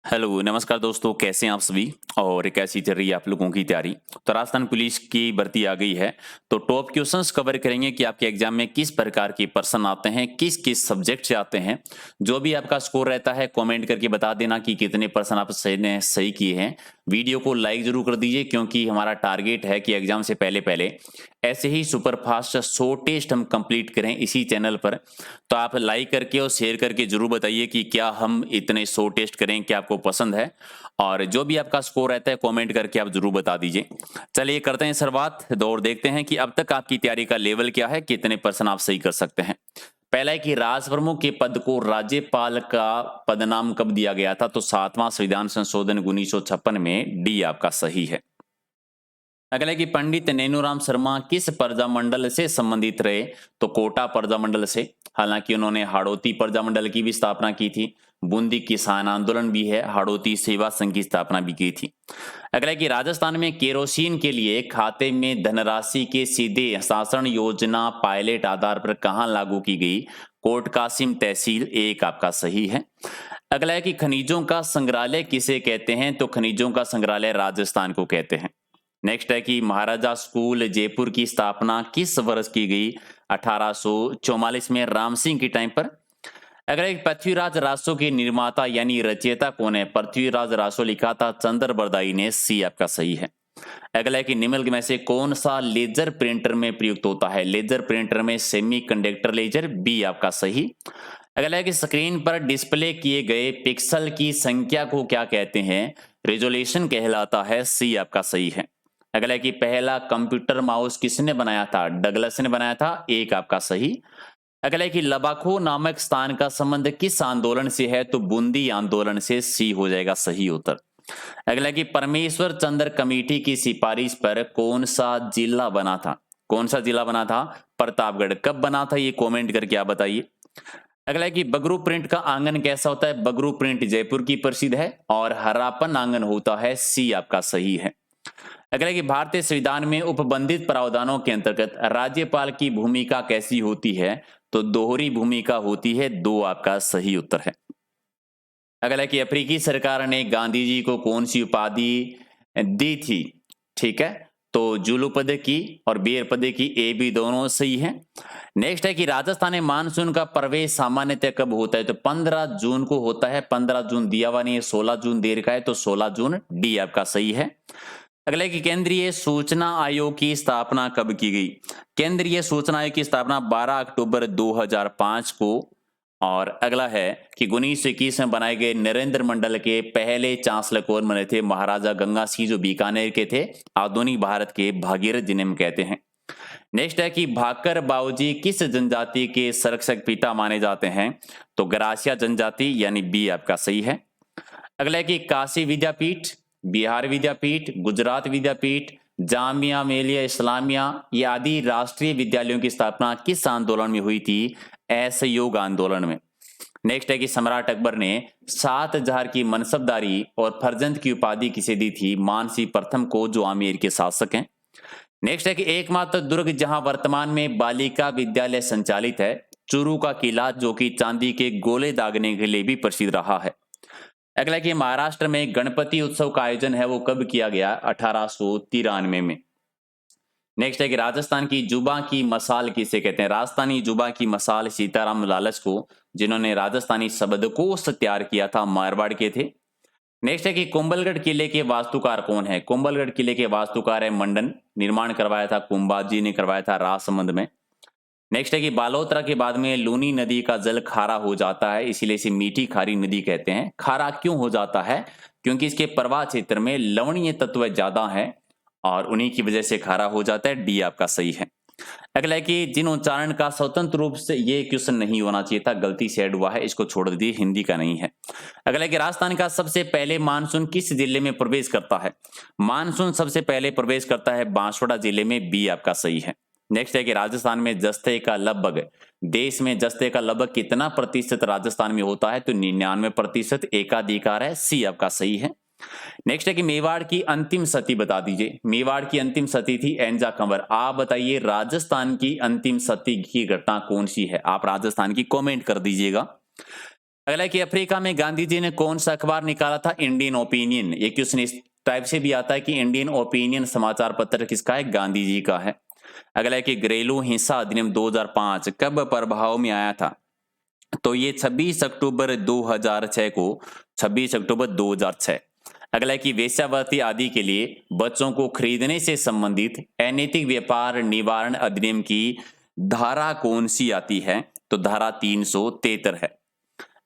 Hello, नमस्कार दोस्तों, कैसे हैं आप सभी? और कैसी चल रही है आप लोगों की तैयारी? तो राजस्थान पुलिस की भर्ती आ गई है, तो टॉप क्वेश्चंस कवर करेंगे कि आपके एग्जाम में किस प्रकार के प्रश्न आते हैं, किस-किस सब्जेक्ट से आते हैं। जो भी आपका स्कोर रहता है, कमेंट करके बता देना कि कितने प्रश्न आप सही किए हैं। वीडियो को लाइक ज़रूर कर दीजिए क्योंकि हमारा टारगेट है कि एग्जाम से पहले-पहले ऐसे ही सुपरफास्ट 100 टेस्ट हम कंप्लीट करें इसी चैनल पर। तो आप लाइक करके और शेयर करके ज़रूर बताइए कि क्या हम इतने 100 टेस्ट करें, क्या आपको पसंद है? और जो भी आपका स्कोर रहता है कमेंट करके आप ज़रूर बता दीजिए। चलिए करते हैं शुरुआत और देखते हैं कि अब तक आपकी तैयारी का लेवल क्या है, कितने परसेंट आप सही कर सकते हैं। पहला है कि राज प्रमुख के पद को राज्यपाल का पदनाम कब दिया गया था? तो 7वां संविधान संशोधन 1956 में डी आपका सही है। अगला है कि पंडित नैनूराम शर्मा किस प्रजामंडल से संबंधित रहे? तो कोटा प्रजामंडल से। हालांकि उन्होंने हाड़ौती प्रजामंडल की भी स्थापना की थी। बूंदी किसान आंदोलन भी है, हाड़ौती सेवा संघ की स्थापना भी की थी। अगला है कि राजस्थान में केरोसिन के लिए खाते में धनराशि के सीधे हस्तांतरण योजना पायलट आधार पर कहां लागू की गई? कोट कासिम तहसील एक आपका सही है। अगला है कि खनिजों का संग्रहालय किसे कहते हैं? तो खनिजों का संग्रहालय राजस्थान को कहते हैं। नेक्स्ट है कि महाराजा स्कूल जयपुर की स्थापना किस वर्ष की गई? 1844 में राम सिंह के टाइम पर। अगर एक पृथ्वीराज रासो के निर्माता यानी रचयिता कौन है? पृथ्वीराज रासो लिखा था चंद्र बरदाई ने, सी आपका सही है। अगला है कि निम्नलिखित में से कौन सा लेजर प्रिंटर में प्रयुक्त होता है? लेजर प्रिंटर में सेमी कंडक्टर लेजर, बी आपका सही। अगला है कि स्क्रीन पर डिस्प्ले किए गए पिक्सल की संख्या को क्या कहते हैं? रेजोल्यूशन कहलाता है, सी आपका सही है। अगला है कि पहला कंप्यूटर माउस किसने बनाया था? डगलस ने बनाया था, एक आपका सही। अगला है कि लबाखो नामक स्थान का संबंध किस आंदोलन से है? तो बूंदी आंदोलन से, सी हो जाएगा सही उत्तर। अगला है कि परमेश्वर चंद्र कमेटी की सिफारिश पर कौन सा जिला बना था? कौन सा जिला बना था? प्रतापगढ़। कब बना था ये कमेंट करके आप बताइए। अगला है कि बगरू प्रिंट का आंगन कैसा होता है? बगरू प्रिंट जयपुर की प्रसिद्ध है और हरापन आंगन होता है, सी आपका सही है। अगला है कि भारतीय संविधान में उपबंधित प्रावधानों के अंतर्गत राज्यपाल की भूमिका कैसी होती है? तो दोहरी भूमिका होती है, दो आपका सही उत्तर है। अगला है कि अफ्रीकी सरकार ने गांधी जी को कौन सी उपाधि दी थी? ठीक है, तो जुलू पद की और बेर पद की, ए बी दोनों सही है। नेक्स्ट है कि राजस्थान में मानसून का प्रवेश सामान्यतः कब होता है? तो 15 जून को होता है। 15 जून दिया हुआ नहीं है, 16 जून दे रखा है, तो 16 जून, डी आपका सही है। अगला है कि केंद्रीय सूचना आयोग की स्थापना कब की गई? केंद्रीय सूचना आयोग की स्थापना 12 अक्टूबर 2005 को। और अगला है कि 1921 में बनाए गए नरेंद्र मंडल के पहले चांसलर कौन बने थे? महाराजा गंगा सिंह, जो बीकानेर के थे, आधुनिक भारत के भागीरथ जिन्हें हम कहते हैं। नेक्स्ट है कि भाकर बाबूजी किस जनजाति के संरक्षक पिता माने जाते हैं? तो गरासिया जनजाति, यानी बी आपका सही है। अगला है कि काशी विद्यापीठ, बिहार विद्यापीठ, गुजरात विद्यापीठ, जामिया मिलिया इस्लामिया ये आदि राष्ट्रीय विद्यालयों की स्थापना किस आंदोलन में हुई थी? असहयोग आंदोलन में। नेक्स्ट है कि सम्राट अकबर ने 7,000 की मनसबदारी और फरजंद की उपाधि किसे दी थी? मानसी प्रथम को, जो आमेर के शासक हैं। नेक्स्ट है कि एकमात्र दुर्ग जहां वर्तमान में बालिका विद्यालय संचालित है, चूरू का किला, जो कि चांदी के गोले दागने के लिए भी प्रसिद्ध रहा है। अगला है कि महाराष्ट्र में गणपति उत्सव का आयोजन है वो कब किया गया? 1893 में। नेक्स्ट है कि राजस्थान की जुबा की मसाल किसे कहते हैं? राजस्थानी जुबा की मसाल सीताराम लालच को, जिन्होंने राजस्थानी शब्दकोश तैयार किया था, मारवाड़ के थे। नेक्स्ट है कि कुंभलगढ़ किले के वास्तुकार कौन है? कुंभलगढ़ किले के वास्तुकार है मंडन। निर्माण करवाया था कुंभाजी ने, करवाया था राजसमंद में। नेक्स्ट है कि बालोतरा के बाद में लूनी नदी का जल खारा हो जाता है, इसीलिए इसे मीठी खारी नदी कहते हैं। खारा क्यों हो जाता है? क्योंकि इसके प्रवाह क्षेत्र में लवणीय तत्व ज्यादा हैं और उन्हीं की वजह से खारा हो जाता है, डी आपका सही है। अगला है कि जिन उच्चारण का स्वतंत्र रूप से, ये क्वेश्चन नहीं होना चाहिए था, गलती से ऐड हुआ है, इसको छोड़ दीजिए, हिंदी का नहीं है। अगला है कि राजस्थान का सबसे पहले मानसून किस जिले में प्रवेश करता है? मानसून सबसे पहले प्रवेश करता है बांसवाड़ा जिले में, बी आपका सही है। नेक्स्ट है कि राजस्थान में जस्ते का लगभग, देश में जस्ते का लगभग कितना प्रतिशत राजस्थान में होता है? तो 99% एकाधिकार है, सी आपका सही है। नेक्स्ट है कि मेवाड़ की अंतिम सती बता दीजिए। मेवाड़ की अंतिम सती थी एंजा कंवर। आप बताइए राजस्थान की अंतिम सती की घटना कौन सी है? आप राजस्थान की कमेंट कर दीजिएगा। अगला है कि अफ्रीका में गांधी जी ने कौन सा अखबार निकाला था? Indian opinion. ये क्वेश्चन इस टाइप से भी आता है कि इंडियन ओपिनियन समाचार पत्र किसका है? गांधी जी का है। अगला है कि घरेलू हिंसा अधिनियम 2005 कब प्रभाव में आया था? तो ये 26 अक्टूबर 2006 को, 26 अक्टूबर 2006। अगला है कि वेश्यावृत्ति आदि के लिए बच्चों को खरीदने से संबंधित अनैतिक व्यापार निवारण अधिनियम की धारा कौन सी आती है? तो धारा 373 है।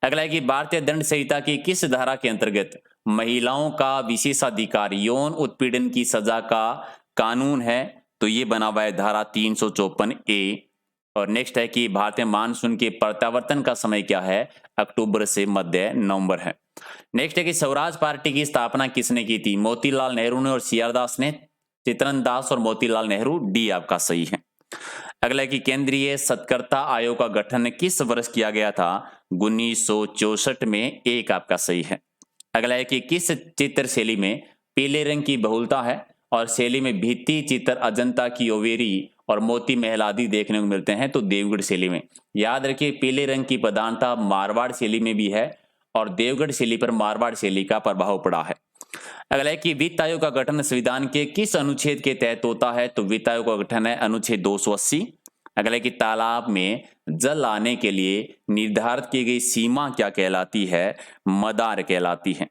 अगला है कि भारतीय दंड संहिता की किस धारा के अंतर्गत महिलाओं का विशेषाधिकार यौन उत्पीड़न की सजा का कानून है? तो ये बना हुआ है धारा 354A। और नेक्स्ट है कि भारतीय मानसून के प्रत्यावर्तन का समय क्या है? अक्टूबर से मध्य नवंबर है। नेक्स्ट है कि स्वराज पार्टी की स्थापना किसने की थी? मोतीलाल नेहरू ने और सीआर दास ने। चित्रन दास और मोतीलाल नेहरू, डी आपका सही है। अगला है कि केंद्रीय सत्कर्ता आयोग का गठन किस वर्ष किया गया था? 1964 में, एक आपका सही है। अगला है कि किस चित्र शैली में पीले रंग की बहुलता है? और शैली में भित्ति चित्र अजंता की ओवेरी और मोती महल आदि देखने को मिलते हैं, तो देवगढ़ शैली में। याद रखिए पीले रंग की प्रधानता मारवाड़ शैली में भी है और देवगढ़ शैली पर मारवाड़ शैली का प्रभाव पड़ा है। अगला है कि वित्त आयोग का गठन संविधान के किस अनुच्छेद के तहत होता है? तो वित्त आयोग का गठन है अनुच्छेद 280। अगला है कि तालाब में जल आने के लिए निर्धारित की गई सीमा क्या कहलाती है? मदार कहलाती है।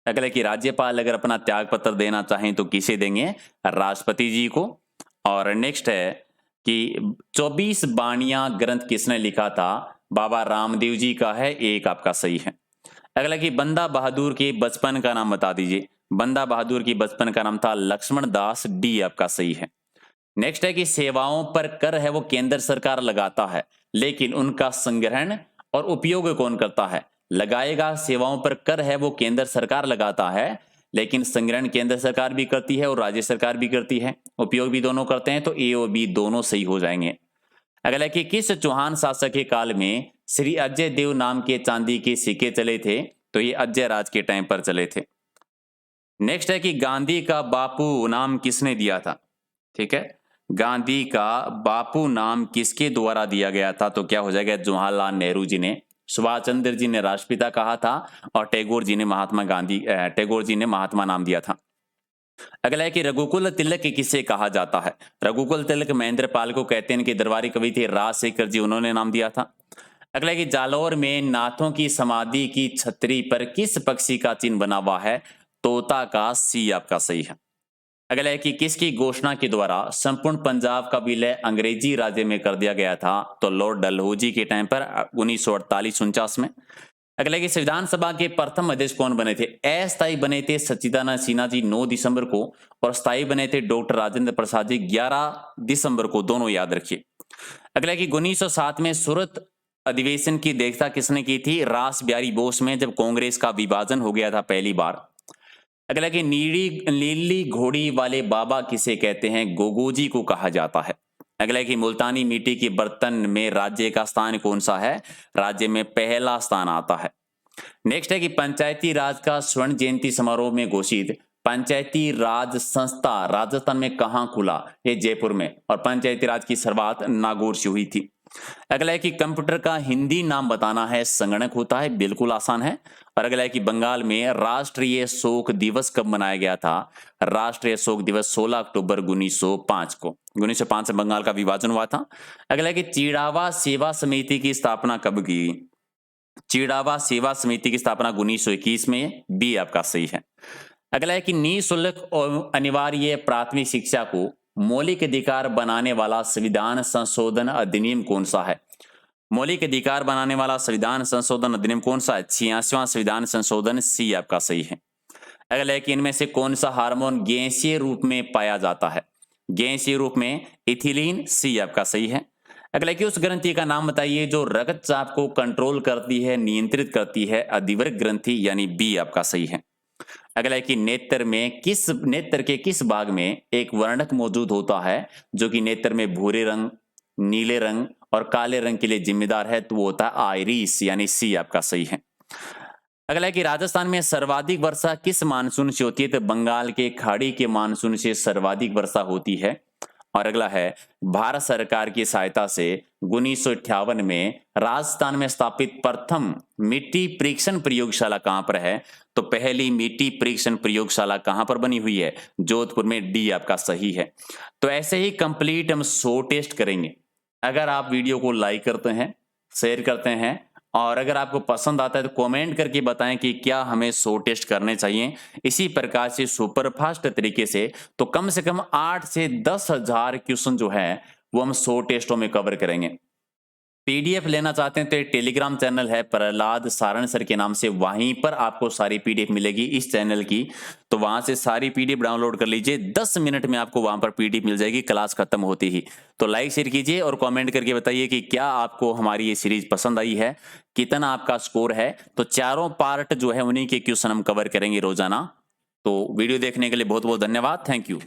अगला है कि राज्यपाल अगर अपना त्याग पत्र देना चाहें तो किसे देंगे? राष्ट्रपति जी को। और नेक्स्ट है कि 24 बाणियां ग्रंथ किसने लिखा था? बाबा रामदेव जी का है, एक आपका सही है। अगला कि बंदा बहादुर के बचपन का नाम बता दीजिए। बंदा बहादुर की बचपन का नाम था लक्ष्मण दास, डी आपका सही है। नेक्स्ट है कि सेवाओं पर कर है वो केंद्र सरकार लगाता है, लेकिन उनका संग्रहण और उपयोग कौन करता है? लगाएगा। सेवाओं पर कर है वो केंद्र सरकार लगाता है, लेकिन संग्रहण केंद्र सरकार भी करती है और राज्य सरकार भी करती है, उपयोग भी दोनों करते हैं, तो ए और बी दोनों सही हो जाएंगे। अगला कि किस चौहान शासक के काल में श्री अजय देव नाम के चांदी के सिक्के चले थे? तो ये अजय राज के टाइम पर चले थे। नेक्स्ट है कि गांधी का बापू नाम किसने दिया था? ठीक है, गांधी का बापू नाम किसके द्वारा दिया गया था? तो क्या हो जाएगा? जवाहरलाल नेहरू जी ने। सुभाष चंद्र जी ने राष्ट्रपिता कहा था और टैगोर जी ने महात्मा नाम दिया था। अगला है कि रघुकुल तिलक किसे कहा जाता है? रघुकुल तिलक महेंद्र पाल को कहते हैं, इनके दरबारी कवि थे राजशेखर जी, उन्होंने नाम दिया था। अगला है कि जालौर में नाथों की समाधि की छतरी पर किस पक्षी का चिन्ह बना हुआ है? तोता का, सी आपका सही है। अगला है कि किसकी घोषणा के द्वारा संपूर्ण पंजाब का विलय अंग्रेजी राज्य में कर दिया गया था? तो लॉर्ड डलहौजी के टाइम पर 1948-49 में। अगला है कि संविधान सभा के प्रथम अध्यक्ष कौन बने थे? अस्थायी बने थे सच्चिदानंद सिन्हा जी 9 दिसंबर को, और स्थायी बने थे डॉक्टर राजेंद्र प्रसाद जी 11 दिसंबर को, दोनों याद रखिए। अगला है कि 1907 में सूरत अधिवेशन की अध्यक्षता किसने की थी? रास बिहारी बोस में, जब कांग्रेस का विभाजन हो गया था पहली बार। अगला कि नीली घोड़ी वाले बाबा किसे कहते हैं? गोगोजी को कहा जाता है। अगला कि मुल्तानी मिट्टी के बर्तन में राज्य का स्थान कौन सा है? राज्य में पहला स्थान आता है। नेक्स्ट है कि पंचायती राज का स्वर्ण जयंती समारोह में घोषित पंचायती राज संस्था राजस्थान में कहां खुला? ये जयपुर में। और पंचायती राज की शुरुआत नागौर से हुई थी। अगला है कि कंप्यूटर का हिंदी नाम बताना है, संगणक होता है, बिल्कुल आसान है। और अगला है कि बंगाल में राष्ट्रीय शोक दिवस कब मनाया गया था? राष्ट्रीय शोक दिवस 16 अक्टूबर 1905 को। 1905 से बंगाल का विभाजन हुआ था। अगला है कि चिड़ावा सेवा समिति की स्थापना कब की? चिड़ावा सेवा समिति की स्थापना 1921 में, बी आपका सही है। अगला है कि निःशुल्क और अनिवार्य प्राथमिक शिक्षा को मौलिक अधिकार बनाने वाला संविधान संशोधन अधिनियम कौन सा है? मौलिक अधिकार बनाने वाला संविधान संशोधन अधिनियम कौन सा है? 86वां संविधान संशोधन, सी आपका सही है। अगला है कि इनमें से कौन सा हार्मोन गैसीय रूप में पाया जाता है? गैसीय रूप में इथिलीन, सी आपका सही है। अगला कि उस ग्रंथि का नाम बताइए जो रक्तचाप को कंट्रोल करती है, नियंत्रित करती है? अधिवृक्क ग्रंथि, यानी बी आपका सही है। अगला है कि नेत्र के किस भाग में एक वर्णक मौजूद होता है जो कि नेत्र में भूरे रंग, नीले रंग और काले रंग के लिए जिम्मेदार है? तो वो होता है आइरिस, यानी सी आपका सही है। अगला है कि राजस्थान में सर्वाधिक वर्षा किस मानसून से होती है? तो बंगाल के खाड़ी के मानसून से सर्वाधिक वर्षा होती है। और अगला है भारत सरकार की सहायता से 1958 में राजस्थान में स्थापित प्रथम मिट्टी परीक्षण प्रयोगशाला कहां पर है? तो पहली मिट्टी परीक्षण प्रयोगशाला कहां पर बनी हुई है? जोधपुर में। डी आपका सही है। तो ऐसे ही कंप्लीट हम 100 टेस्ट करेंगे। अगर आप वीडियो को लाइक करते हैं, शेयर करते हैं और अगर आपको पसंद आता है तो कमेंट करके बताएं कि क्या हमें 100 टेस्ट करने चाहिए। इसी प्रकार से सुपरफास्ट तरीके से तो कम से कम 8 से 10,000 क्वेश्चन जो है वो हम 100 टेस्टों में कवर करेंगे। पीडीएफ लेना चाहते हैं तो एक टेलीग्राम चैनल है प्रहलाद सारण सर के नाम से, वहीं पर आपको सारी पीडीएफ मिलेगी इस चैनल की। तो वहां से सारी पीडीएफ डाउनलोड कर लीजिए, 10 मिनट में आपको वहां पर पीडीएफ मिल जाएगी क्लास खत्म होती ही। तो लाइक शेयर कीजिए और कमेंट करके बताइए कि क्या आपको हमारी ये सीरीज पसंद आई है, कितना आपका स्कोर है। तो चारों पार्ट जो है उन्हीं के क्वेश्चन हम कवर करेंगे रोजाना। तो वीडियो देखने के लिए बहुत बहुत धन्यवाद। Thank you.